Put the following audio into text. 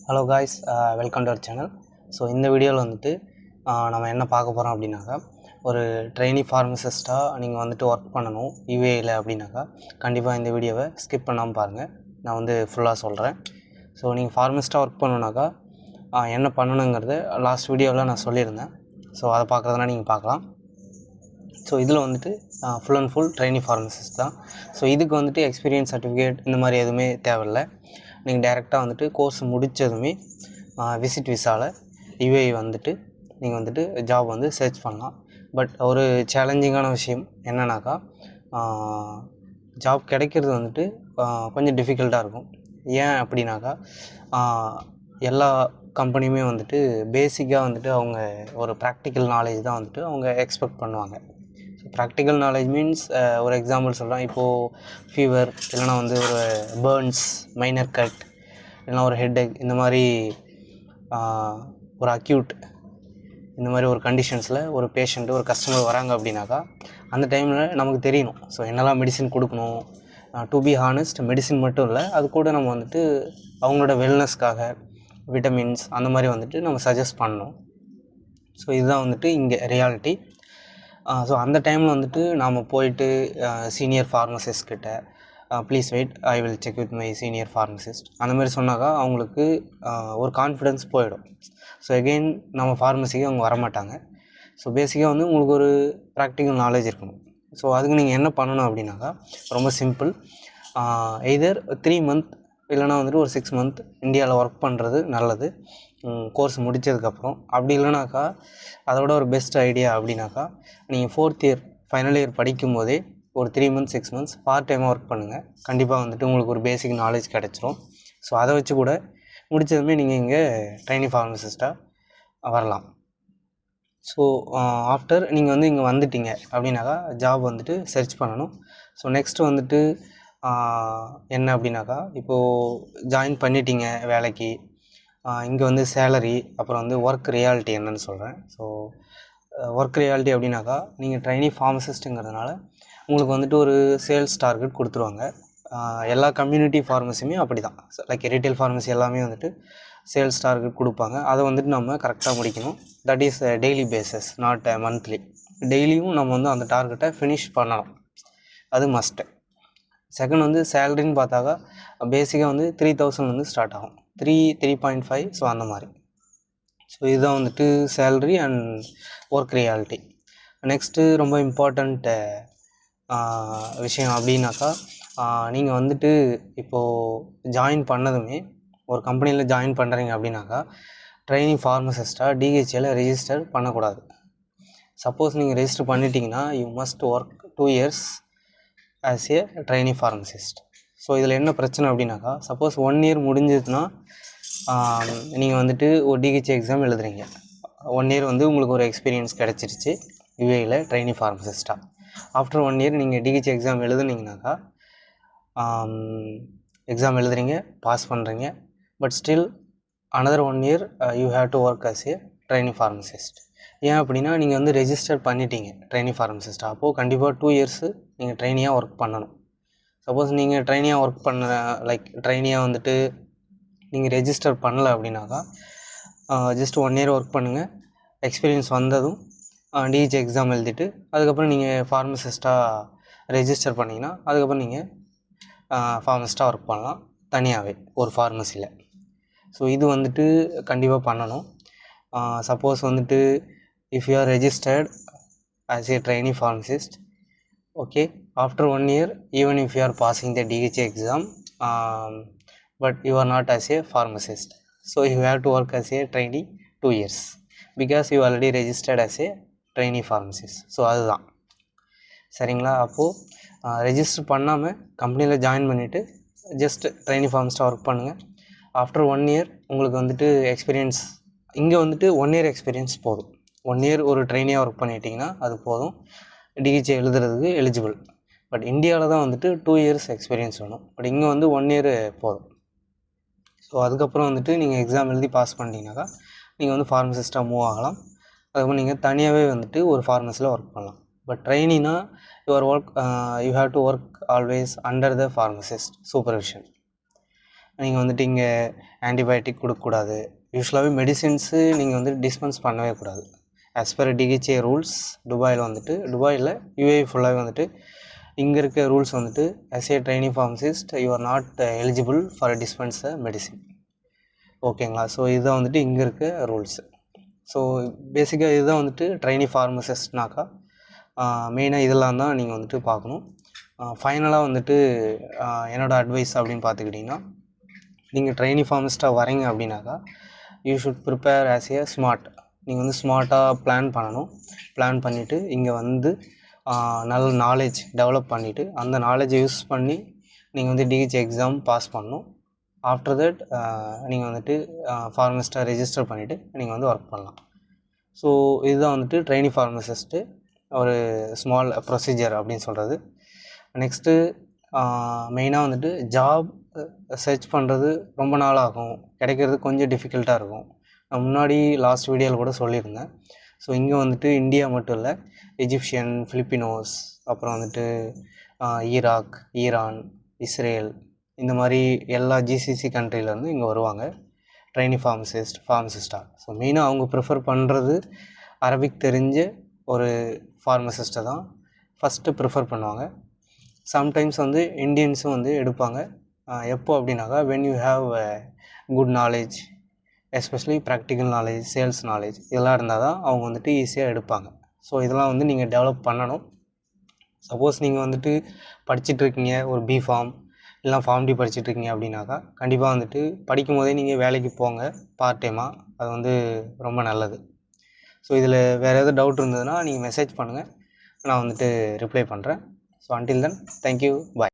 Hello guys, welcome to our channel. So இந்த வீடியோவில் வந்துட்டு நம்ம என்ன பார்க்க போகிறோம் அப்படின்னாக்கா, ஒரு ட்ரெயினி ஃபார்மசிஸ்ட்டாக நீங்கள் வந்துட்டு ஒர்க் பண்ணணும் யூஏயில் அப்படின்னாக்கா கண்டிப்பாக இந்த வீடியோவை ஸ்கிப் பண்ணாமல் பாருங்கள். நான் வந்து ஃபுல்லாக சொல்கிறேன். ஸோ நீங்கள் ஃபார்மசிஸ்ட்டாக ஒர்க் பண்ணணுன்னாக்கா என்ன பண்ணணுங்கிறது லாஸ்ட் வீடியோவில் நான் சொல்லியிருந்தேன். ஸோ அதை பார்க்குறதுனா நீங்கள் பார்க்கலாம். ஸோ இதில் வந்துட்டு full and full trainee pharmacist தான். ஸோ இதுக்கு வந்துட்டு எக்ஸ்பீரியன்ஸ் சர்டிஃபிகேட் இந்த மாதிரி எதுவுமே தேவையில்லை. நீங்கள் டைரெக்டாக வந்துட்டு கோர்ஸ் முடித்ததுமே விசிட் விசாவில் யூஏஇ வந்துட்டு நீங்கள் வந்துட்டு ஜாப் வந்து சர்ச் பண்ணலாம். பட் ஒரு சேலஞ்சிங்கான விஷயம் என்னன்னாக்கா, ஜாப் கிடைக்கிறது வந்துட்டு கொஞ்சம் டிஃபிகல்ட்டாக இருக்கும். ஏன் அப்படின்னாக்கா, எல்லா கம்பெனியுமே வந்துட்டு பேசிக்காக வந்துட்டு அவங்க ஒரு ப்ராக்டிக்கல் நாலேஜ் தான் வந்துட்டு அவங்க எக்ஸ்பெக்ட் பண்ணுவாங்க. ப்ராக்டிக்கல் நாலேஜ் மீன்ஸ் ஒரு எக்ஸாம்பிள் சொல்கிறேன். இப்போது ஃபீவர் இல்லைனா வந்து ஒரு பேர்ன்ஸ், மைனர் கட், இல்லைனா ஒரு ஹெட்டேக், இந்த மாதிரி ஒரு அக்யூட் இந்த மாதிரி ஒரு கண்டிஷன்ஸில் ஒரு பேஷண்ட்டு ஒரு கஸ்டமர் வராங்க அப்படின்னாக்கா அந்த டைமில் நமக்கு தெரியணும். ஸோ என்னெல்லாம் மெடிசின் கொடுக்கணும். டு பி ஹானஸ்ட், மெடிசின் மட்டும் இல்லை, அது கூட நம்ம வந்துட்டு அவங்களோட வெல்னஸ்க்காக விட்டமின்ஸ் அந்த மாதிரி வந்துட்டு நம்ம சஜஸ்ட் பண்ணணும். ஸோ இதுதான் வந்துட்டு இங்கே ரியாலிட்டி. ஸோ அந்த டைமில் வந்துட்டு நாம் போயிட்டு சீனியர் ஃபார்மசிஸ்ட் கிட்ட please wait, I will check with my senior pharmacist அந்த மாதிரி சொன்னாக்கா அவங்களுக்கு ஒரு கான்ஃபிடென்ஸ் போயிடும். ஸோ எகெயின் நம்ம ஃபார்மசிக்கு அவங்க வரமாட்டாங்க. ஸோ பேசிக்காக வந்து உங்களுக்கு ஒரு ப்ராக்டிக்கல் நாலேஜ் இருக்கணும். ஸோ அதுக்கு நீங்கள் என்ன பண்ணணும் அப்படின்னாக்கா ரொம்ப சிம்பிள். எய்தர் 3 month இல்லைனா வந்துட்டு ஒரு 6 month இந்தியாவில் ஒர்க் பண்ணுறது நல்லது கோர்ஸ் முடித்ததுக்கப்புறம். அப்படி இல்லைனாக்கா அதோட ஒரு பெஸ்ட் ஐடியா அப்படின்னாக்கா, நீங்கள் 4th year ஃபைனல் இயர் படிக்கும்போதே ஒரு 3 months 6 months பார்ட் டைமாக ஒர்க் பண்ணுங்கள். கண்டிப்பாக வந்துட்டு உங்களுக்கு ஒரு பேசிக் நாலேஜ் கிடச்சிரும். ஸோ அதை வச்சு கூட முடித்ததுமே நீங்கள் இங்கே ட்ரெயினி ஃபார்மசிஸ்ட்டாக வரலாம். ஸோ ஆஃப்டர் நீங்கள் வந்து இங்கே வந்துட்டீங்க அப்படின்னாக்கா ஜாப் வந்துட்டு சர்ச் பண்ணணும். ஸோ நெக்ஸ்ட்டு வந்துட்டு என்ன அப்படின்னாக்கா, இப்போது ஜாயின் பண்ணிட்டீங்க வேலைக்கு, இங்கே வந்து சேலரி, அப்புறம் வந்து ஒர்க் ரியாலிட்டி என்னன்னு சொல்கிறேன். ஸோ ஒர்க் ரியாலிட்டி அப்படின்னாக்கா, நீங்கள் ட்ரெயினி ஃபார்மசிஸ்ட்டுங்கிறதுனால உங்களுக்கு வந்துட்டு ஒரு சேல்ஸ் டார்கெட் கொடுத்துருவாங்க. எல்லா கம்யூனிட்டி ஃபார்மசியுமே அப்படி தான். லைக் ரீட்டைல் ஃபார்மசி எல்லாமே வந்துட்டு சேல்ஸ் டார்கெட் கொடுப்பாங்க. அதை வந்துட்டு நம்ம கரெக்டாக முடிக்கணும். That is daily bases, not monthly. டெய்லியும் நம்ம வந்து அந்த டார்கெட்டை ஃபினிஷ் பண்ணணும், அது மஸ்ட்டு. செகண்ட் வந்து சேலரின்னு பார்த்தாக்கா பேசிக்காக வந்து 3000 வந்து ஸ்டார்ட் ஆகும், 3.5 ஸோ அந்த மாதிரி. ஸோ இதுதான் வந்துட்டு salary and work reality. Next ரொம்ப இம்பார்ட்டண்ட் விஷயம் அப்படின்னாக்கா, நீங்கள் வந்துட்டு இப்போது ஜாயின் பண்ணதுமே ஒரு கம்பெனியில் ஜாயின் பண்ணுறீங்க அப்படின்னாக்கா ட்ரெயினிங் ஃபார்மசிஸ்ட்டாக டிஹெச்ஏல ரெஜிஸ்டர் பண்ணக்கூடாது. சப்போஸ் நீங்கள் ரெஜிஸ்டர் பண்ணிட்டீங்கன்னா you must work 2 years as a trainee pharmacist. So இதில் என்ன பிரச்சனை அப்படின்னாக்கா, சப்போஸ் 1 year முடிஞ்சதுன்னா நீங்கள் வந்துட்டு ஒரு டிஹெச்ஏ எக்ஸாம் எழுதுறீங்க. 1 year வந்து உங்களுக்கு ஒரு எக்ஸ்பீரியன்ஸ் கிடச்சிருச்சு யூஏயில் ட்ரெயினி ஃபார்மசிஸ்ட்டாக. ஆஃப்டர் 1 year நீங்கள் டிஹெச்ஏ எக்ஸாம் எழுதுனீங்கனாக்கா, எக்ஸாம் எழுதுறீங்க, பாஸ் பண்ணுறீங்க, but still another 1 year you have to work as a trainee pharmacist. ஏன் அப்படின்னா நீங்கள் வந்து ரெஜிஸ்டர் பண்ணிட்டீங்க ட்ரெயினி ஃபார்மசிஸ்ட்டாக. அப்போது கண்டிப்பாக 2 years நீங்கள் ட்ரெயினியாக ஒர்க் பண்ணணும். சப்போஸ் நீங்கள் ட்ரெயினியாக ஒர்க் பண்ண லைக் ட்ரெயினியாக வந்துட்டு நீங்கள் ரெஜிஸ்டர் பண்ணலை அப்படின்னாக்கா ஜஸ்ட் 1 year ஒர்க் பண்ணுங்கள். எக்ஸ்பீரியன்ஸ் வந்ததும் டிஹெச்ஏ எக்ஸாம் எழுதிட்டு அதுக்கப்புறம் நீங்கள் ஃபார்மசிஸ்ட்டாக ரெஜிஸ்டர் பண்ணிங்கன்னா அதுக்கப்புறம் நீங்கள் ஃபார்மசிஸ்ட்டாக ஒர்க் பண்ணலாம் தனியாகவே ஒரு ஃபார்மசியில். ஸோ இது வந்துட்டு கண்டிப்பாக பண்ணணும். சப்போஸ் வந்துட்டு if you are registered as a trainee pharmacist, okay, after 1 year even if you are passing the DHA exam but you are not as a pharmacist, so you have to work as a trainee 2 years because you already registered as a trainee pharmacist. So அதுதான் சரிங்களா. அப்போது register பண்ணாமல் கம்பெனியில் join பண்ணிவிட்டு just trainee ஃபார்மசிஸ்ட்டாக work பண்ணுங்கள். After 1 year உங்களுக்கு வந்துட்டு experience, இங்கே வந்துட்டு 1 year எக்ஸ்பீரியன்ஸ் போதும். 1 year ஒரு ட்ரெயினியாக ஒர்க் பண்ணிட்டீங்கன்னா அது போதும் டிஹெச்ஏ எழுதுறதுக்கு எலிஜிபிள். பட் இந்தியாவில் தான் வந்துட்டு 2 years எக்ஸ்பீரியன்ஸ் வேணும். பட் இங்கே வந்து 1 year போதும். ஸோ அதுக்கப்புறம் வந்துட்டு நீங்கள் எக்ஸாம் எழுதி பாஸ் பண்ணிட்டீங்கன்னாக்கா நீங்கள் வந்து ஃபார்மசிஸ்ட்டாக மூவ் ஆகலாம். அதுக்கப்புறம் நீங்கள் தனியாகவே வந்துட்டு ஒரு ஃபார்மசியில் ஒர்க் பண்ணலாம். பட் ட்ரெயினினா your work you have to work always under the pharmacist supervision. நீங்கள் வந்துட்டு இங்கே ஆன்டிபயோட்டிக் கொடுக்கக்கூடாது. யூஸ்வலாகவே மெடிசின்ஸு நீங்கள் வந்து டிஸ்பென்ஸ் பண்ணவே கூடாது. ஆஸ் பர் டிஹெச்ஏ ரூல்ஸ் துபாயில் யூஏஇ ஃபுல்லாகவே வந்துட்டு இங்கே இருக்க ரூல்ஸ் வந்துட்டு as a training pharmacist you are not eligible for dispense medicine. ஓகேங்களா? ஸோ இதுதான் வந்துட்டு இங்கே இருக்க ரூல்ஸு. ஸோ பேசிக்காக இதுதான் வந்துட்டு ட்ரைனிங் ஃபார்மசிஸ்ட்னாக்கா மெயினாக இதெல்லாம் தான் நீங்கள் வந்துட்டு பார்க்கணும். ஃபைனலாக வந்துட்டு என்னோடய அட்வைஸ் அப்படின்னு பார்த்துக்கிட்டிங்கன்னா, நீங்கள் ட்ரைனிங் ஃபார்மசிஸ்ட்டாக வரீங்க அப்படின்னாக்கா you should prepare as a smart. நீங்கள் வந்து ஸ்மார்ட்டாக பிளான் பண்ணணும். பிளான் பண்ணிவிட்டு இங்கே வந்து நல்ல நாலேஜ் டெவலப் பண்ணிவிட்டு அந்த நாலேஜை யூஸ் பண்ணி நீங்கள் வந்து டிஹெச் எக்ஸாம் பாஸ் பண்ணணும். ஆஃப்டர் தட் நீங்கள் வந்துட்டு ஃபார்மசிஸ்ட்டாக ரெஜிஸ்டர் பண்ணிவிட்டு நீங்கள் வந்து ஒர்க் பண்ணலாம். ஸோ இதுதான் வந்துட்டு ட்ரைனிங் ஃபார்மசிஸ்ட்டு ஒரு ஸ்மால் ப்ரொசீஜர் அப்படின்னு சொல்கிறது. நெக்ஸ்ட்டு மெயினாக வந்துட்டு ஜாப் சர்ச் பண்ணுறது ரொம்ப நாள் ஆகும், கிடைக்கிறது கொஞ்சம் டிஃபிகல்ட்டாக இருக்கும். நான் முன்னாடி லாஸ்ட் வீடியோவில் கூட சொல்லியிருந்தேன். ஸோ இங்கே வந்துட்டு இந்தியா மட்டும் இல்லை, எஜிப்ஷியன், ஃபிலிப்பினோஸ், அப்புறம் வந்துட்டு ஈராக், ஈரான், இஸ்ரேல், இந்த மாதிரி எல்லா ஜிசிசி கண்ட்ரிலேருந்து இங்கே வருவாங்க ட்ரைனிங் ஃபார்மசிஸ்ட்டாக. ஸோ மெயினாக அவங்க ப்ரிஃபர் பண்ணுறது அரபிக் தெரிஞ்ச ஒரு ஃபார்மசிஸ்ட்டை தான் ஃபஸ்ட்டு ப்ரிஃபர் பண்ணுவாங்க. சம்டைம்ஸ் வந்து இந்தியன்ஸும் வந்து எடுப்பாங்க. எப்போ அப்படின்னாக்கா when you have good knowledge, especially practical knowledge, sales knowledge இதெல்லாம் இருந்தால் தான் அவங்க வந்துட்டு ஈஸியாக எடுப்பாங்க. ஸோ இதெல்லாம் வந்து நீங்கள் டெவலப் பண்ணணும். சப்போஸ் நீங்கள் வந்துட்டு படிச்சுட்ருக்கீங்க, ஒரு பிஃபார்ம் இல்லை ஃபார்ம் டி படிச்சுட்ருக்கீங்க அப்படின்னாக்கா கண்டிப்பாக வந்துட்டு படிக்கும் போதே நீங்கள் வேலைக்கு போங்க பார்ட் டைமாக. அது வந்து ரொம்ப நல்லது. ஸோ இதில் வேறு எதாவது டவுட் இருந்ததுன்னா நீங்கள் மெசேஜ் பண்ணுங்கள், நான் வந்துட்டு ரிப்ளை பண்ணுறேன். ஸோ அன்டில் தென் தேங்க்யூ, பாய்.